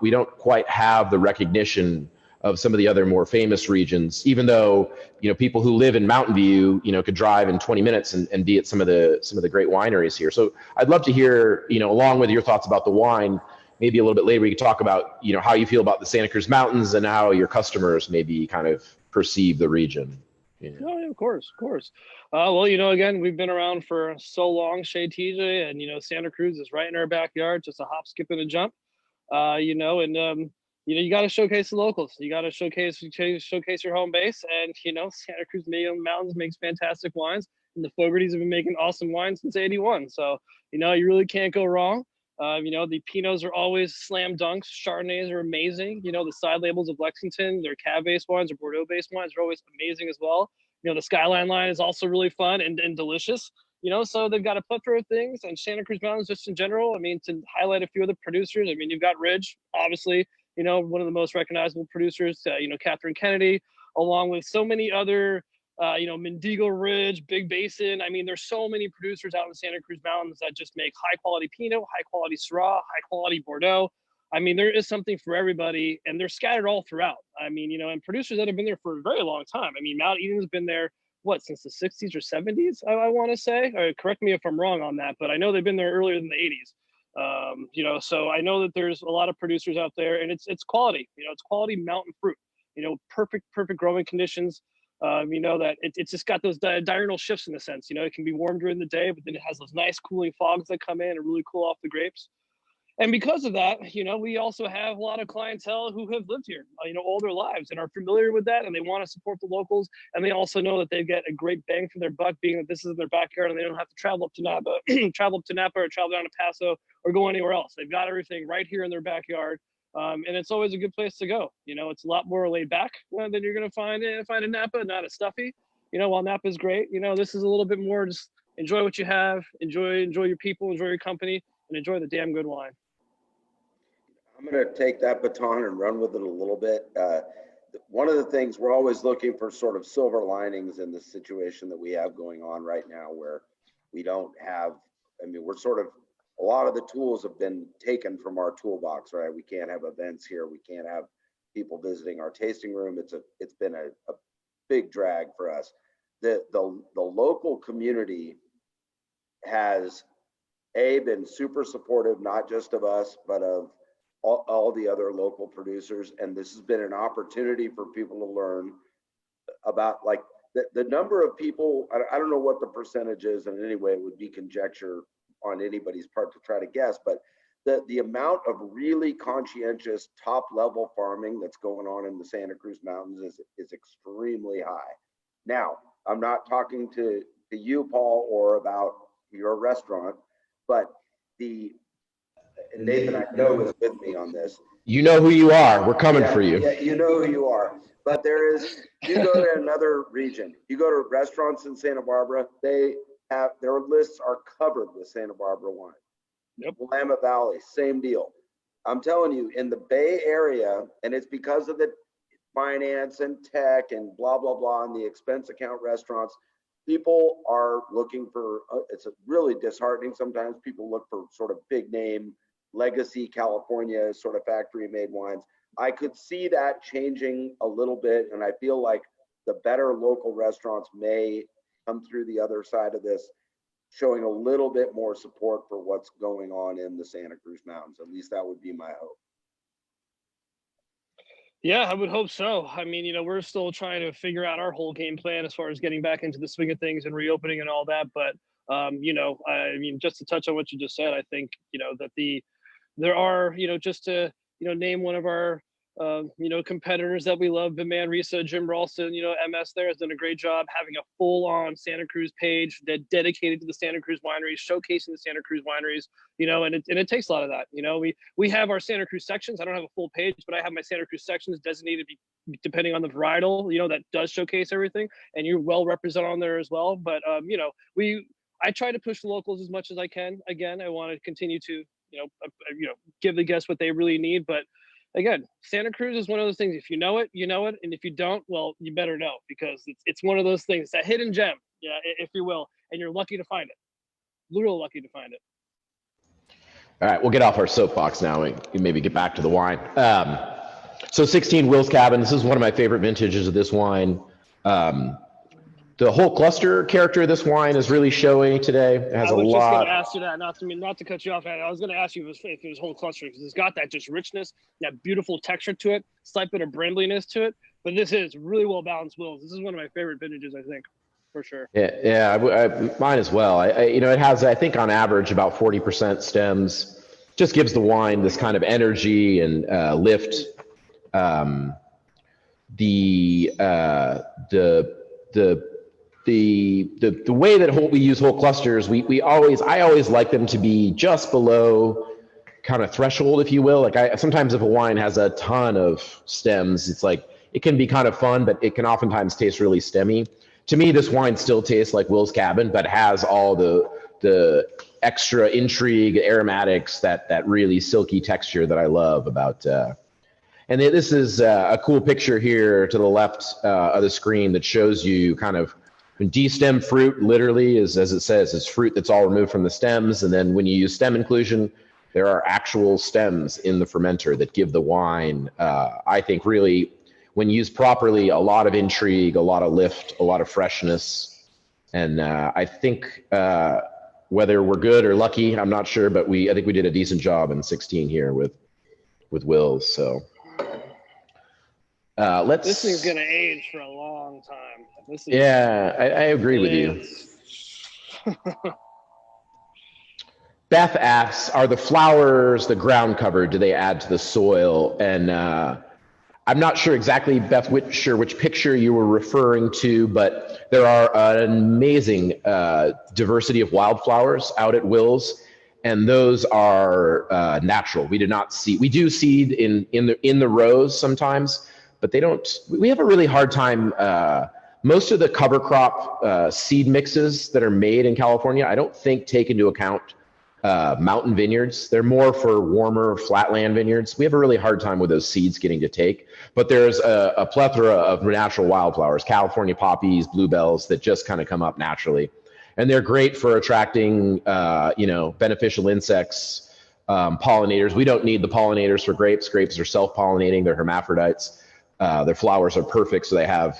Speaker 3: we don't quite have the recognition of some of the other more famous regions, even though, you know, people who live in Mountain View, you know, could drive in 20 minutes and be at some of the great wineries here. So I'd love to hear, you know, along with your thoughts about the wine, maybe a little bit later, we could talk about, you know, how you feel about the Santa Cruz Mountains and how your customers maybe kind of perceive the region. Yeah.
Speaker 2: Oh, yeah, of course, of course. Well, you know, again, we've been around for so long, Chez TJ, and, you know, Santa Cruz is right in our backyard, just a hop, skip, and a jump. You know, and you know, you got to showcase the locals. You got to showcase your home base. And, you know, Santa Cruz Mountains makes fantastic wines, and the Fogartys have been making awesome wines since '81. So, you know, you really can't go wrong. You know, the Pinots are always slam dunks. Chardonnays are amazing. You know, the side labels of Lexington, their Cab-based wines or Bordeaux-based wines are always amazing as well. You know, the Skyline line is also really fun and delicious. You know, so they've got a plethora of things, and Santa Cruz Mountains just in general. I mean, to highlight a few of the producers, I mean, you've got Ridge, obviously, you know, one of the most recognizable producers, you know, Catherine Kennedy, along with so many other, you know, Mendigo Ridge, Big Basin. I mean, there's so many producers out in Santa Cruz Mountains that just make high quality Pinot, high quality Syrah, high quality Bordeaux. I mean, there is something for everybody, and they're scattered all throughout. I mean, you know, and producers that have been there for a very long time. I mean, Mount Eden's been there, what, since the 60s or 70s, I want to say. Or correct me if I'm wrong on that, but I know they've been there earlier than the 80s. You know, so I know that there's a lot of producers out there, and it's quality. You know, it's quality mountain fruit. You know, perfect growing conditions. You know, that it's just got those diurnal shifts in a sense. You know, it can be warm during the day, but then it has those nice cooling fogs that come in and really cool off the grapes. And because of that, you know, we also have a lot of clientele who have lived here, you know, all their lives and are familiar with that, and they want to support the locals. And they also know that they get a great bang for their buck, being that this is in their backyard and they don't have to travel up to Napa, travel up to Napa or travel down to Paso or go anywhere else. They've got everything right here in their backyard. And it's always a good place to go. You know, it's a lot more laid back than you're going to find in Napa, not as stuffy. You know, while Napa is great, you know, this is a little bit more just enjoy what you have, enjoy your people, enjoy your company, and enjoy the damn good wine.
Speaker 1: I'm going to take that baton and run with it a little bit. One of the things, we're always looking for sort of silver linings in the situation that we have going on right now, where we don't have, I mean, we're sort of, a lot of the tools have been taken from our toolbox, right? We can't have events here. We can't have people visiting our tasting room. It's been a big drag for us. The local community has been super supportive, not just of us, but of all the other local producers. And this has been an opportunity for people to learn about, like, the number of people. I don't know what the percentage is, and anyway, it would be conjecture on anybody's part to try to guess, but the amount of really conscientious top level farming that's going on in the Santa Cruz Mountains is extremely high. Now, I'm not talking to you, Paul, or about your restaurant, but Nathan, I know, is with me on this.
Speaker 3: You know who you are. We're coming for you.
Speaker 1: Yeah, you know who you are. But you go to another region, you go to restaurants in Santa Barbara, they have, their lists are covered with Santa Barbara wine.
Speaker 2: Yep.
Speaker 1: Willamette Valley, same deal. I'm telling you, in the Bay Area, and it's because of the finance and tech and blah, blah, blah, and the expense account restaurants, people are looking for, it's really disheartening sometimes. People look for sort of big name, legacy California sort of factory made wines. I could see that changing a little bit, and I feel like the better local restaurants may come through the other side of this, showing a little bit more support for what's going on in the Santa Cruz Mountains. At least that would be my hope.
Speaker 2: Yeah, I would hope so. I mean, you know, we're still trying to figure out our whole game plan as far as getting back into the swing of things and reopening and all that. But, you know, I mean, just to touch on what you just said, I think, you know, that there are, you know, just to, you know, name one of our, you know, competitors that we love, Manresa, Jim Ralston, you know, MS there has done a great job having a full-on Santa Cruz page that dedicated to the Santa Cruz wineries, showcasing the Santa Cruz wineries, you know, and it takes a lot of that. You know, we have our Santa Cruz sections. I don't have a full page, but I have my Santa Cruz sections designated depending on the varietal, you know, that does showcase everything, and you're well represented on there as well. But, you know, I try to push the locals as much as I can. Again, I want to continue to, you know, give the guests what they really need, but again, Santa Cruz is one of those things. If you know it, you know it, and if you don't, well, you better know, because it's one of those things, that hidden gem, yeah, if you will, and you're lucky to find it. Literally lucky to find it.
Speaker 3: All right, we'll get off our soapbox now and maybe get back to the wine. So 16 Will's Cabin. This is one of my favorite vintages of this wine. The whole cluster character of this wine is really showy today. It has a lot.
Speaker 2: I was just going to ask you that, not to cut you off. I was going to ask you if it was whole cluster, because it's got that just richness, that beautiful texture to it, slight bit of brambliness to it. But this is really well balanced Will's. This is one of my favorite vintages, I think, for sure.
Speaker 3: Yeah, mine as well. It has, I think, on average about 40% stems. Just gives the wine this kind of energy and lift. The way that we use whole clusters, I always like them to be just below kind of threshold, if you will. Like sometimes if a wine has a ton of stems, it's like it can be kind of fun, but it can oftentimes taste really stemmy. To me, this wine still tastes like Will's Cabin, but has all the extra intrigue, aromatics, that really silky texture that I love about. And this is a cool picture here to the left of the screen that shows you kind of destemmed fruit. Literally, as it says, it's fruit that's all removed from the stems. And then when you use stem inclusion, there are actual stems in the fermenter that give the wine, I think, really, when used properly, a lot of intrigue, a lot of lift, a lot of freshness. And I think whether we're good or lucky, I'm not sure, but I think we did a decent job in 16 here with Will's. So
Speaker 2: This thing's gonna age for a long time.
Speaker 3: I agree with you. Beth asks, are the flowers the ground cover? Do they add to the soil? And I'm not sure exactly, Beth, which picture you were referring to, but there are an amazing diversity of wildflowers out at Will's, and those are natural. We do seed in the rows sometimes, but we have a really hard time. Most of the cover crop seed mixes that are made in California, I don't think take into account mountain vineyards. They're more for warmer flatland vineyards. We have a really hard time with those seeds getting to take, but there's a plethora of natural wildflowers, California poppies, bluebells, that just kind of come up naturally. And they're great for attracting, beneficial insects, pollinators. We don't need the pollinators for grapes. Grapes are self-pollinating. They're hermaphrodites. Their flowers are perfect, so they have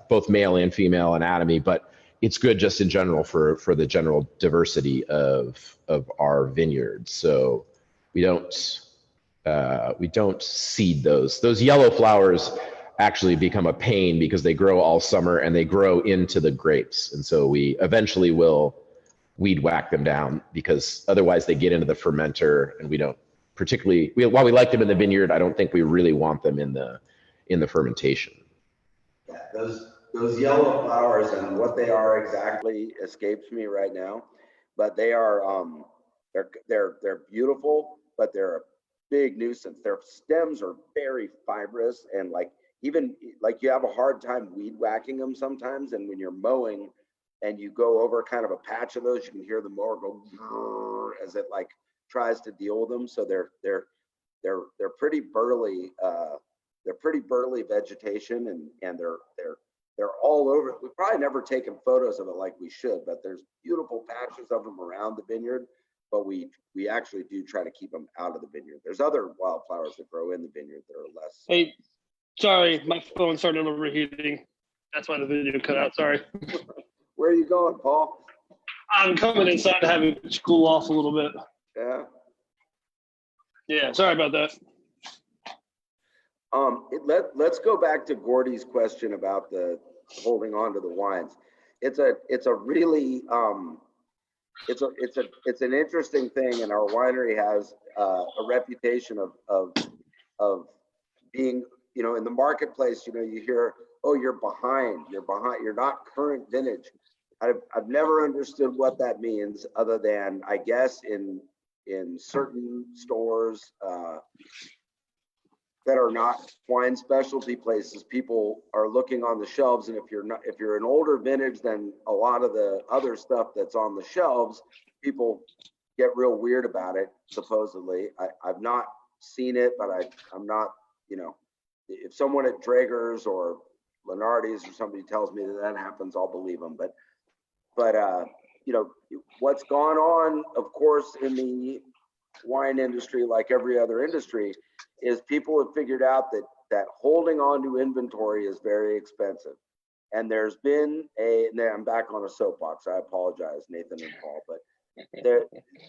Speaker 3: both male and female anatomy, but it's good just in general for the general diversity of our vineyards. So we don't seed those. Those yellow flowers actually become a pain because they grow all summer and they grow into the grapes. And so we eventually will weed whack them down, because otherwise they get into the fermenter, and we don't particularly, while we like them in the vineyard, I don't think we really want them in the fermentation.
Speaker 1: Yeah, those yellow flowers, and what they are exactly escapes me right now, but they are they're beautiful, but they're a big nuisance. Their stems are very fibrous, and even you have a hard time weed whacking them sometimes. And when you're mowing and you go over kind of a patch of those, you can hear the mower go as it tries to deal with them. So they're pretty burly. They're pretty burly vegetation, and they're all over. We've probably never taken photos of it like we should, but there's beautiful patches of them around the vineyard, but we actually do try to keep them out of the vineyard. There's other wildflowers that grow in the vineyard that are less.
Speaker 2: Hey, sorry, my phone started overheating. That's why the video cut out, sorry.
Speaker 1: Where are you going, Paul?
Speaker 2: I'm coming inside to have it cool off a little bit.
Speaker 1: Yeah.
Speaker 2: Yeah, sorry about that.
Speaker 1: Let's go back to Gordy's question about the holding on to the wines. It's a really it's an interesting thing, and our winery has a reputation of being, in the marketplace, you hear, oh, you're behind, you're not current vintage. I've never understood what that means, other than, I guess, in certain stores that are not wine specialty places, people are looking on the shelves, and if you're an older vintage than a lot of the other stuff that's on the shelves, people get real weird about it. Supposedly, I've not seen it, but I'm not, you know, if someone at Draeger's or Lenardi's or somebody tells me that that happens, I'll believe them. But you know, what's gone on, of course, in the wine industry, like every other industry, is people have figured out that holding on to inventory is very expensive. And there's been I'm back on a soapbox. I apologize, Nathan and Paul, but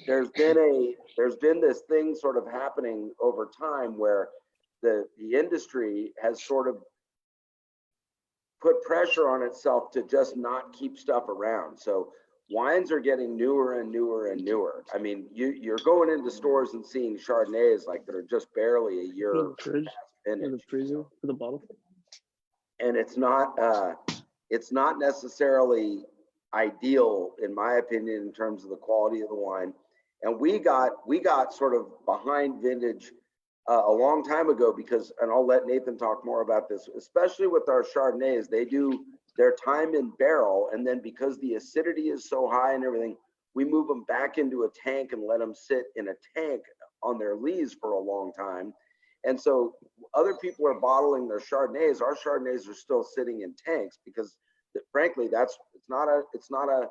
Speaker 1: there's been this thing sort of happening over time where the industry has sort of put pressure on itself to just not keep stuff around. So wines are getting newer and newer and newer. I mean, you're going into stores and seeing Chardonnays like that are just barely a year
Speaker 2: In the fridge, in the
Speaker 1: vintage.
Speaker 2: freezer, for the bottle.
Speaker 1: And it's not necessarily ideal, in my opinion, in terms of the quality of the wine. And we got sort of behind vintage a long time ago because, and I'll let Nathan talk more about this, especially with our Chardonnays, they do their time in barrel, and then because the acidity is so high and everything, we move them back into a tank and let them sit in a tank on their lees for a long time. And so other people are bottling their Chardonnays. Our Chardonnays are still sitting in tanks because, frankly, it's not a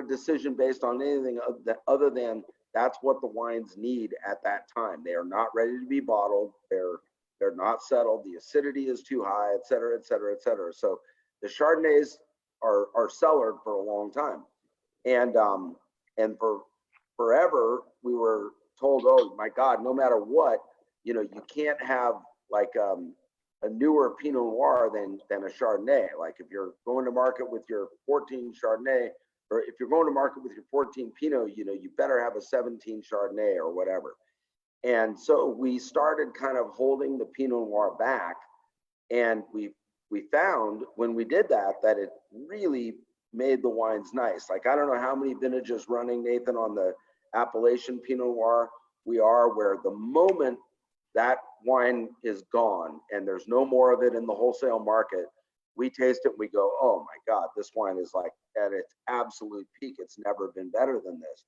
Speaker 1: decision based on anything other than that's what the wines need at that time. They are not ready to be bottled. They're not settled. The acidity is too high, et cetera, et cetera, et cetera. So the Chardonnays are cellared for a long time. And for forever, we were told, oh my God, no matter what, you know, you can't have like a newer Pinot Noir than a Chardonnay. Like if you're going to market with your 14 Chardonnay, or if you're going to market with your 14 Pinot, you know, you better have a 17 Chardonnay or whatever. And so we started kind of holding the Pinot Noir back, and we found when we did that it really made the wines nice. Like, I don't know how many vintages running, Nathan, on the Appellation Pinot Noir we are, where the moment that wine is gone and there's no more of it in the wholesale market, we taste it and we go, oh my God, this wine is like at its absolute peak. It's never been better than this.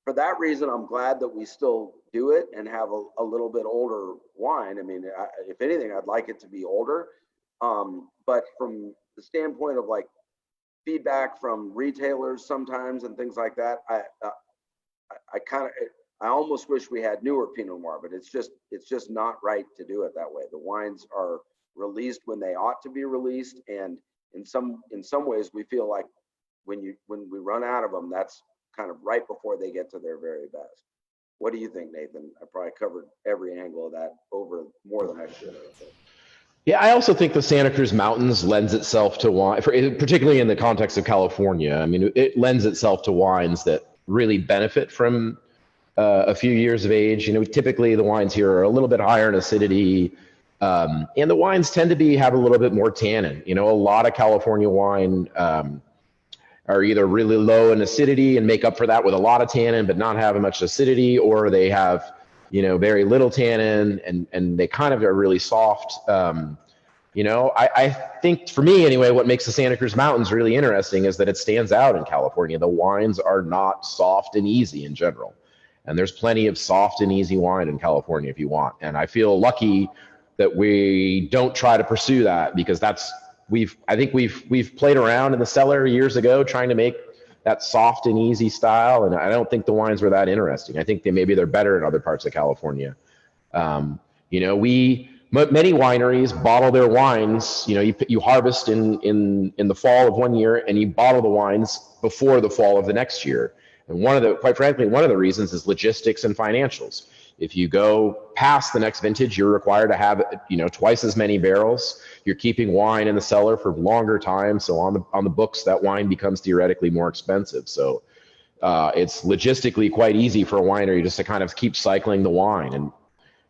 Speaker 1: For that reason, I'm glad that we still do it and have a little bit older wine. I mean, if anything, I'd like it to be older. But from the standpoint of like feedback from retailers sometimes and things like that, I almost wish we had newer Pinot Noir, but it's just not right to do it that way. The wines are released when they ought to be released, and in some ways we feel like when we run out of them, that's kind of right before they get to their very best. What do you think, Nathan? I probably covered every angle of that over more than I should have.
Speaker 3: Yeah, I also think the Santa Cruz Mountains lends itself to wine, particularly in the context of California. I mean, it lends itself to wines that really benefit from a few years of age. You know, typically the wines here are a little bit higher in acidity, and the wines tend to have a little bit more tannin. You know, a lot of California wine are either really low in acidity and make up for that with a lot of tannin, but not having much acidity, or they have, you know, very little tannin and they kind of are really soft. You know, I think for me anyway, what makes the Santa Cruz Mountains really interesting is that it stands out in California. The wines are not soft and easy in general. And there's plenty of soft and easy wine in California if you want. And I feel lucky that we don't try to pursue that, because I think we've played around in the cellar years ago trying to make that soft and easy style, and I don't think the wines were that interesting. I think maybe they're better in other parts of California. You know, many wineries bottle their wines. You know, you harvest in the fall of one year and you bottle the wines before the fall of the next year. And quite frankly, one of the reasons is logistics and financials. If you go past the next vintage, you're required to have, you know, twice as many barrels. You're keeping wine in the cellar for longer time. So on the books, that wine becomes theoretically more expensive. So it's logistically quite easy for a winery just to kind of keep cycling the wine. And,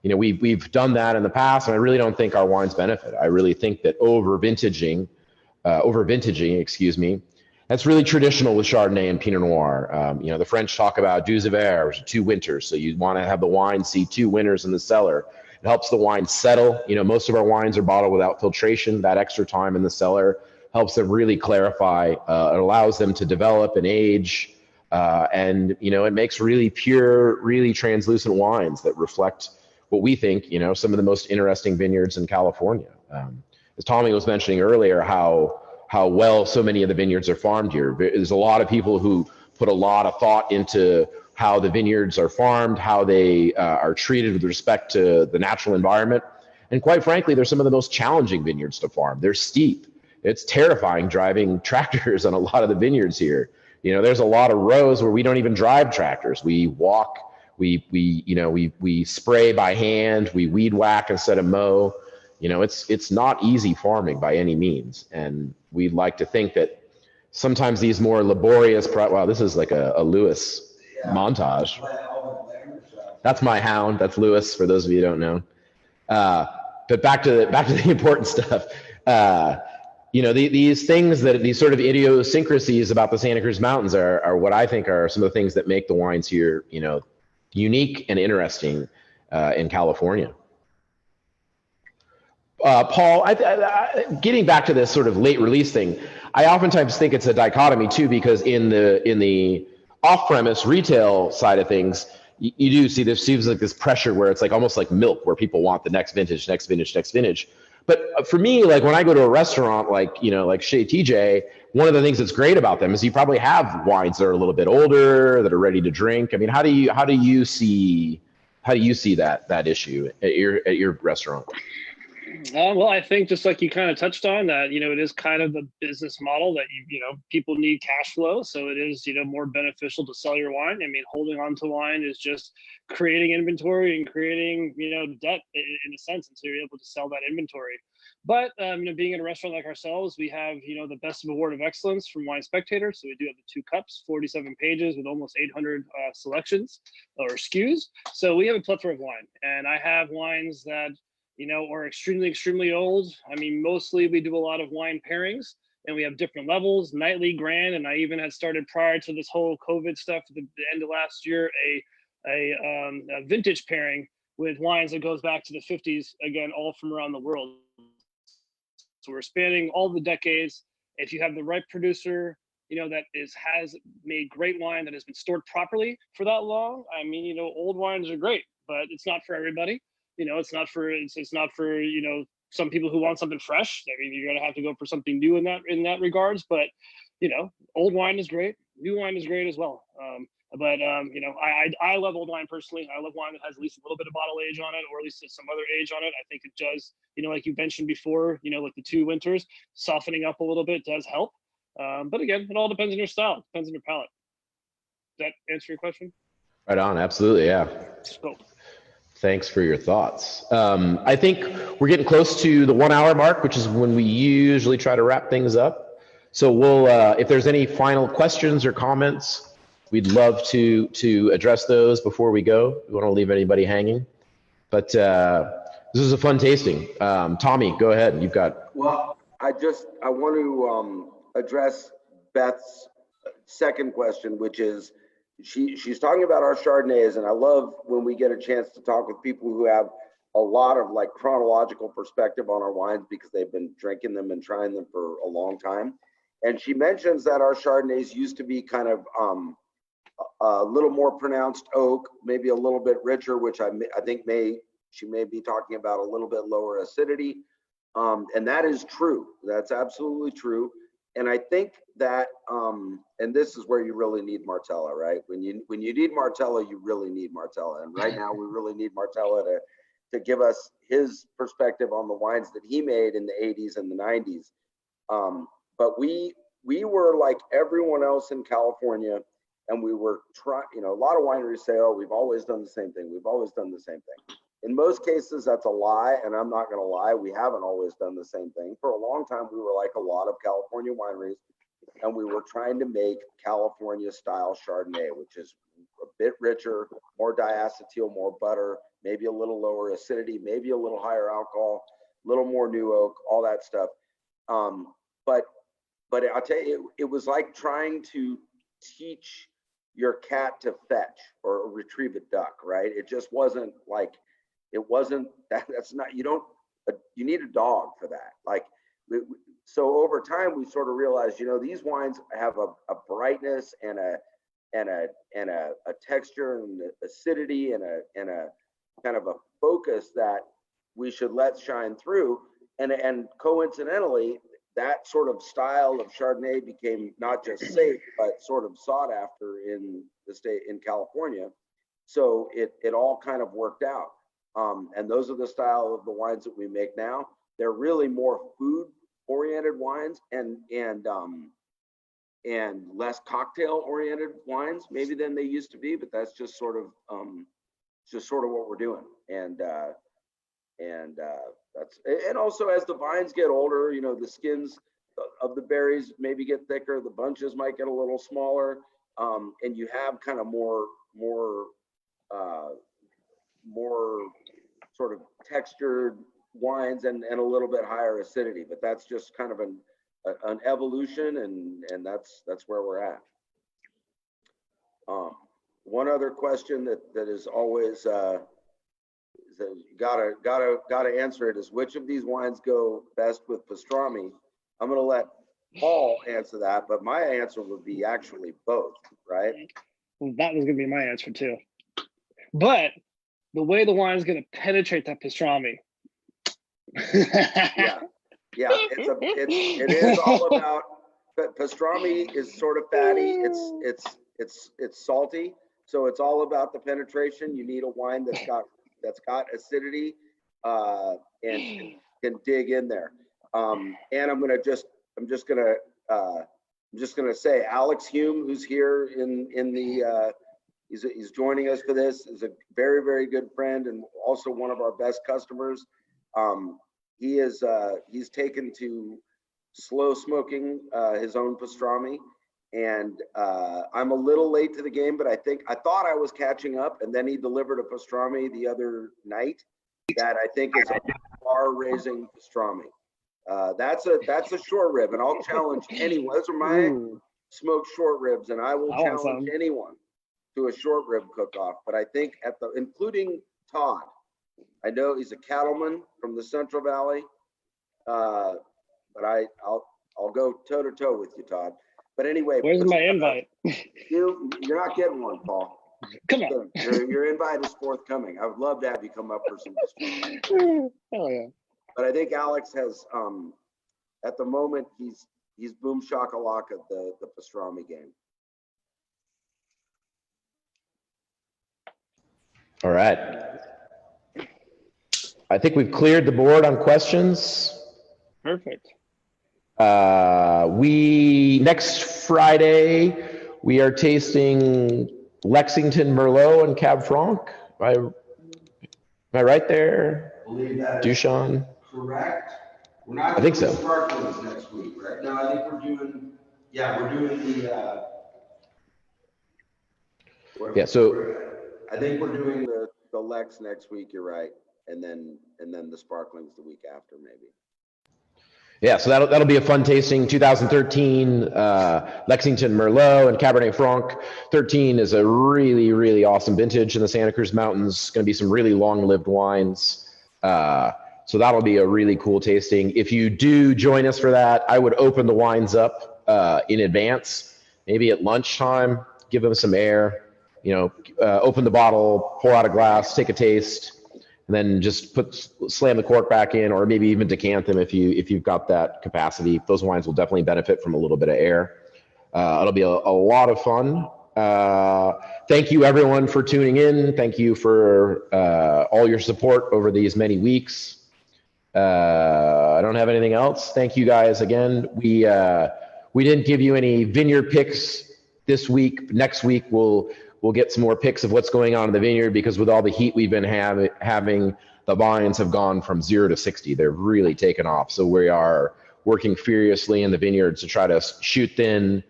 Speaker 3: you know, we've done that in the past, and I really don't think our wines benefit. I really think that over vintaging, excuse me, that's really traditional with Chardonnay and Pinot Noir. You know, the French talk about deux hivers, or 2 winters. So you want to have the wine see 2 winters in the cellar. It helps the wine settle. You know, most of our wines are bottled without filtration. That extra time in the cellar helps them really clarify. It allows them to develop and age. And, it makes really pure, really translucent wines that reflect what we think, some of the most interesting vineyards in California. As Tommy was mentioning earlier, how well so many of the vineyards are farmed here. There's a lot of people who put a lot of thought into how the vineyards are farmed, how they are treated with respect to the natural environment. And quite frankly, they're some of the most challenging vineyards to farm. They're steep. It's terrifying driving tractors on a lot of the vineyards here. There's a lot of rows where we don't even drive tractors. We walk, we spray by hand, we weed whack instead of mow. It's not easy farming by any means. And we'd like to think that sometimes these more laborious, wow, this is like a Lewis montage. That's my hound. That's Lewis, for those of you who don't know. But back to the important stuff. These things, these sort of idiosyncrasies about the Santa Cruz Mountains are what I think are some of the things that make the wines here, unique and interesting in California. Paul, getting back to this sort of late release thing, I oftentimes think it's a dichotomy too, because in the off-premise retail side of things, you do see there seems like this pressure where it's like almost like milk, where people want the next vintage. But for me, like when I go to a restaurant like Chez TJ, one of the things that's great about them is you probably have wines that are a little bit older, that are ready to drink. I mean, how do you see that issue at your restaurant?
Speaker 2: Well, I think just like you kind of touched on that, it is kind of the business model that people need cash flow. So it is, more beneficial to sell your wine. I mean, holding on to wine is just creating inventory and creating, debt in a sense until you're able to sell that inventory. But, being in a restaurant like ourselves, we have, the Best of Award of Excellence from Wine Spectator. So we do have the 2 cups, 47 pages with almost 800 selections or SKUs. So we have a plethora of wine, and I have wines that are extremely, extremely old. I mean, mostly we do a lot of wine pairings, and we have different levels, nightly, grand, and I even had started prior to this whole COVID stuff at the end of last year, a vintage pairing with wines that goes back to the 50s, again, all from around the world. So we're spanning all the decades. If you have the right producer, that has made great wine that has been stored properly for that long. I mean, old wines are great, but it's not for everybody. It's not for some people who want something fresh. I mean, you're gonna have to go for something new in that regards. But old wine is great. New wine is great as well. I love old wine personally. I love wine that has at least a little bit of bottle age on it, or at least some other age on it. I think it does. Like you mentioned before, like the 2 winters, softening up a little bit does help. But again, it all depends on your style. It depends on your palate. Does that answer your question?
Speaker 3: Right on. Absolutely. Yeah.
Speaker 2: Cool.
Speaker 3: Thanks for your thoughts. I think we're getting close to the 1 hour mark, which is when we usually try to wrap things up. So we'll, if there's any final questions or comments, we'd love to address those before we go. We don't want to leave anybody hanging. But this is a fun tasting. Tommy, go ahead. You've got.
Speaker 1: Well, I want to address Beth's second question, which is, she's talking about our Chardonnays, and I love when we get a chance to talk with people who have a lot of like chronological perspective on our wines because they've been drinking them and trying them for a long time. And she mentions that our Chardonnays used to be kind of a little more pronounced oak, maybe a little bit richer, which I think she may be talking about a little bit lower acidity. And that is true. That's absolutely true. And I think that, and this is where you really need Martella, right? When you need Martella, you really need Martella. And right now we really need Martella to give us his perspective on the wines that he made in the 80s and the 90s. But we were like everyone else in California, and we were trying, a lot of wineries say, oh, we've always done the same thing. We've always done the same thing. In most cases, that's a lie, and I'm not going to lie. We haven't always done the same thing. For a long time, we were like a lot of California wineries, and we were trying to make California-style Chardonnay, which is a bit richer, more diacetyl, more butter, maybe a little lower acidity, maybe a little higher alcohol, a little more new oak, all that stuff. But I'll tell you, it was like trying to teach your cat to fetch or retrieve a duck, right? It just wasn't like. It wasn't that's not, you need a dog for that. Like, so over time, we sort of realized, these wines have a brightness and a texture and acidity and a kind of a focus that we should let shine through. And coincidentally, that sort of style of Chardonnay became not just safe, but sort of sought after in the state in California. So it all kind of worked out. And those are the style of the wines that we make now. They're really more food oriented wines and less cocktail oriented wines maybe than they used to be, but that's just sort of what we're doing. And also as the vines get older, you know, the skins of the berries maybe get thicker, the bunches might get a little smaller, and you have kind of more sort of textured wines and a little bit higher acidity. But that's just kind of an evolution, and that's where we're at. One other question that is always gotta answer it is, which of these wines go best with pastrami? I'm gonna let Paul answer that, but my answer would be actually both, right?
Speaker 2: Well, that was gonna be my answer too. But the way the wine is gonna penetrate that pastrami.
Speaker 1: Yeah, it is all about, but pastrami is sort of fatty. It's salty, so it's all about the penetration. You need a wine that's got acidity and can dig in there. And I'm just gonna say Alex Hume, who's here in the he's joining us for this, is a very, very good friend and also one of our best customers. He's taken to slow smoking his own pastrami, and I'm a little late to the game, but I thought I was catching up, and then he delivered a pastrami the other night that I think is a bar-raising pastrami. That's a short rib, and I'll challenge anyone. Those are my smoked short ribs, and I will challenge anyone to a short rib cook-off. But I think including Todd, I know he's a cattleman from the Central Valley, but I'll go toe to toe with you, Todd. But anyway,
Speaker 2: where's my invite?
Speaker 1: You're not getting one, Paul.
Speaker 2: Come on.
Speaker 1: Your invite is forthcoming. I would love to have you come up for some pastrami.
Speaker 2: Hell yeah.
Speaker 1: But I think Alex has, at the moment, he's boom shakalaka the pastrami game.
Speaker 3: All right. I think we've cleared the board on questions.
Speaker 2: Perfect.
Speaker 3: Next Friday, we are tasting Lexington Merlot and Cab Franc. Am I right there?
Speaker 1: I believe that
Speaker 3: Dushan?
Speaker 1: Correct. We're not
Speaker 3: I think
Speaker 1: doing
Speaker 3: so.
Speaker 1: sparklings next week, right? No, I think we're doing the I think we're doing the Lex next week, you're right. And then the sparklings the week after, maybe.
Speaker 3: Yeah, so that'll be a fun tasting. 2013 Lexington Merlot and Cabernet Franc. 13 is a really, really awesome vintage in the Santa Cruz Mountains. Going to be some really long-lived wines. So that'll be a really cool tasting. If you do join us for that, I would open the wines up in advance, maybe at lunchtime, give them some air, open the bottle, pour out a glass, take a taste, and then just slam the cork back in, or maybe even decant them if you've got that capacity. Those wines will definitely benefit from a little bit of air. It'll be a lot of fun. Thank you everyone for tuning in. Thank you for all your support over these many weeks. I don't have anything else. Thank you guys again. We didn't give you any vineyard picks this week. Next week we'll get some more picks of what's going on in the vineyard, because with all the heat we've been having, the vines have gone from 0 to 60. They're really taken off. So we are working furiously in the vineyards to try to shoot thin,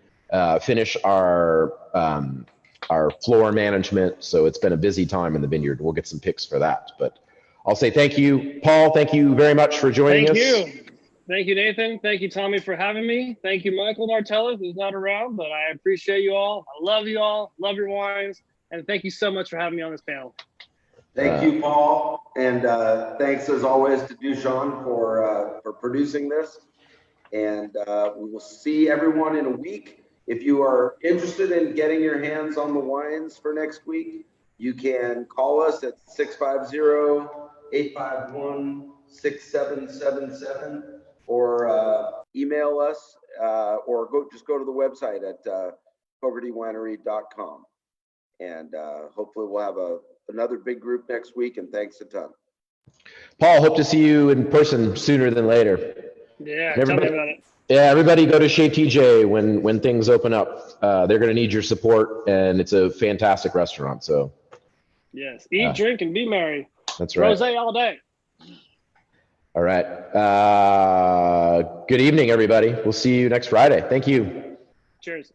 Speaker 3: finish our floor management. So it's been a busy time in the vineyard. We'll get some picks for that. But I'll say thank you, Paul. Thank you very much for joining us.
Speaker 2: Thank you, Nathan. Thank you, Tommy, for having me. Thank you, Michael Martella, who's not around, but I appreciate you all. I love you all. Love your wines. And thank you so much for having me on this panel.
Speaker 1: Thank you, Paul. And thanks, as always, to Dushan for producing this. And we will see everyone in a week. If you are interested in getting your hands on the wines for next week, you can call us at 650-851-6777 or email us or just go to the website at fogartywinery.com. And hopefully we'll have another big group next week, and thanks a ton.
Speaker 3: Paul, hope to see you in person sooner than later.
Speaker 2: Yeah, tell me about it.
Speaker 3: Yeah, everybody go to Chez TJ when things open up. They're going to need your support, and it's a fantastic restaurant. So
Speaker 2: yes, eat, drink, and be merry.
Speaker 3: That's right.
Speaker 2: Rosé all day.
Speaker 3: All right. Good evening, everybody. We'll see you next Friday. Thank you.
Speaker 2: Cheers.